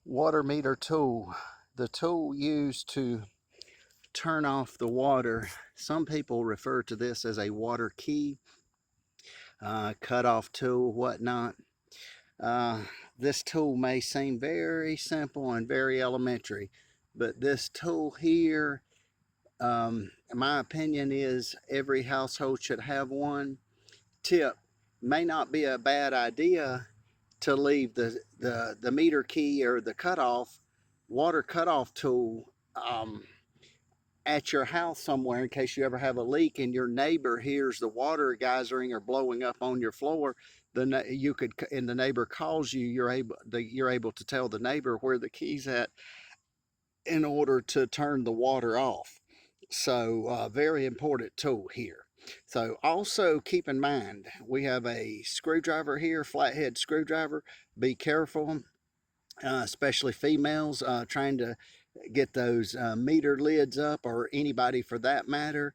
Water meter tool, the tool used to turn off the water. Some people refer to this as a water key, cutoff tool, whatnot. Uh, this tool may seem very simple and very elementary, but this tool here, my opinion is every household should have one. Tip, may not be a bad idea to leave the meter key or the cutoff water cutoff tool at your house somewhere in case you ever have a leak and your neighbor hears the water geysering or blowing up on your floor. Then you could, and the neighbor calls you, you're able to tell the neighbor where the key's at in order to turn the water off. So very important tool here. So also keep in mind, we have a screwdriver here, flathead screwdriver. Be careful, especially females trying to get those meter lids up, or anybody for that matter.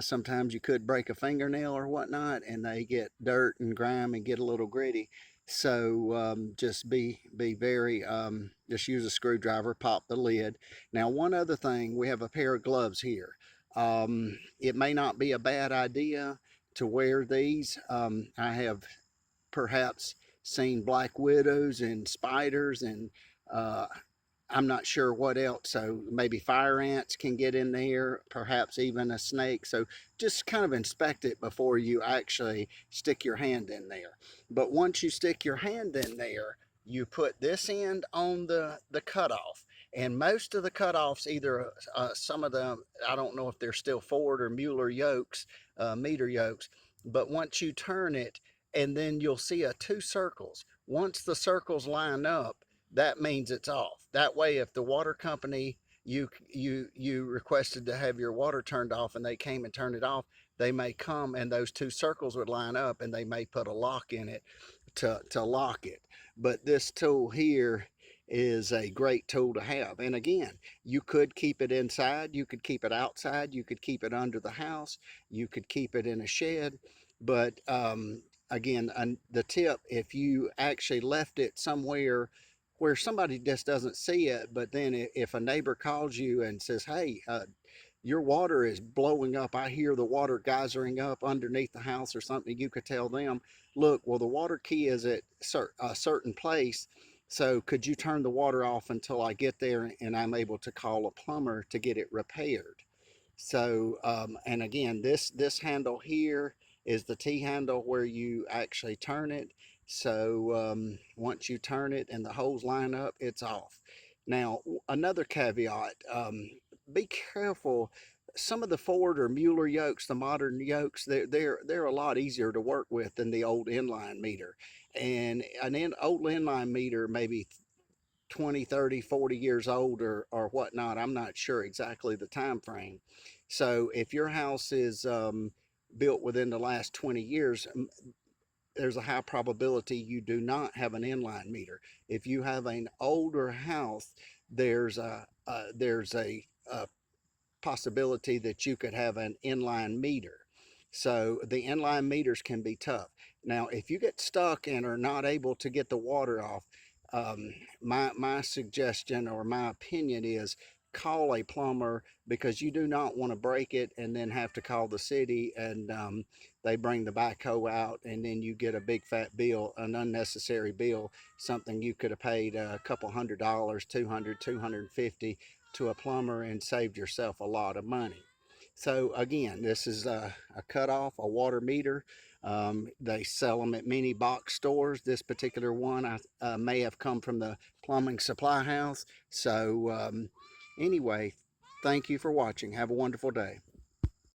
Sometimes you could break a fingernail or whatnot, and they get dirt and grime and get a little gritty. So just be very, just use a screwdriver, pop the lid. Now, one other thing, we have a pair of gloves here. It may not be a bad idea to wear these. I have perhaps seen black widows and spiders and uh, I'm not sure what else. So maybe fire ants can get in there, perhaps even a snake. So just kind of inspect it before you actually stick your hand in there. But once you stick your hand in there, you put this end on the cutoff. And most of the cutoffs, either some of them, I don't know if they're still Ford or Mueller yokes, meter yokes, but once you turn it, and then you'll see two circles. Once the circles line up, that means it's off. That way, if the water company you requested to have your water turned off and they came and turned it off, they may come and those two circles would line up and they may put a lock in it to lock it. But this tool here is a great tool to have. And again, you could keep it inside, you could keep it outside, you could keep it under the house, you could keep it in a shed. But again, the tip, if you actually left it somewhere where somebody just doesn't see it, but then if a neighbor calls you and says, hey, your water is blowing up, I hear the water geysering up underneath the house or something, you could tell them, look, well, the water key is at a certain place, so could you turn the water off until I get there and I'm able to call a plumber to get it repaired? So, and again, this handle here is the T handle where you actually turn it. So once you turn it and the holes line up, it's off. Now, another caveat, be careful. Some of the Ford or Mueller yokes, the modern yokes, they're a lot easier to work with than the old inline meter. And an old inline meter, maybe 20, 30, 40 years old or whatnot. I'm not sure exactly the time frame. So if your house is built within the last 20 years, there's a high probability you do not have an inline meter. If you have an older house, there's a possibility that you could have an inline meter. So the inline meters can be tough. Now, if you get stuck and are not able to get the water off, my suggestion or my opinion is call a plumber, because you do not want to break it and then have to call the city and they bring the backhoe out and then you get a big fat bill, an unnecessary bill, something you could have paid a couple $100, 200, 250 to a plumber and saved yourself a lot of money. So again, this is a cutoff, a water meter. They sell them at many box stores. This particular one may have come from the plumbing supply house. So anyway, thank you for watching. Have a wonderful day.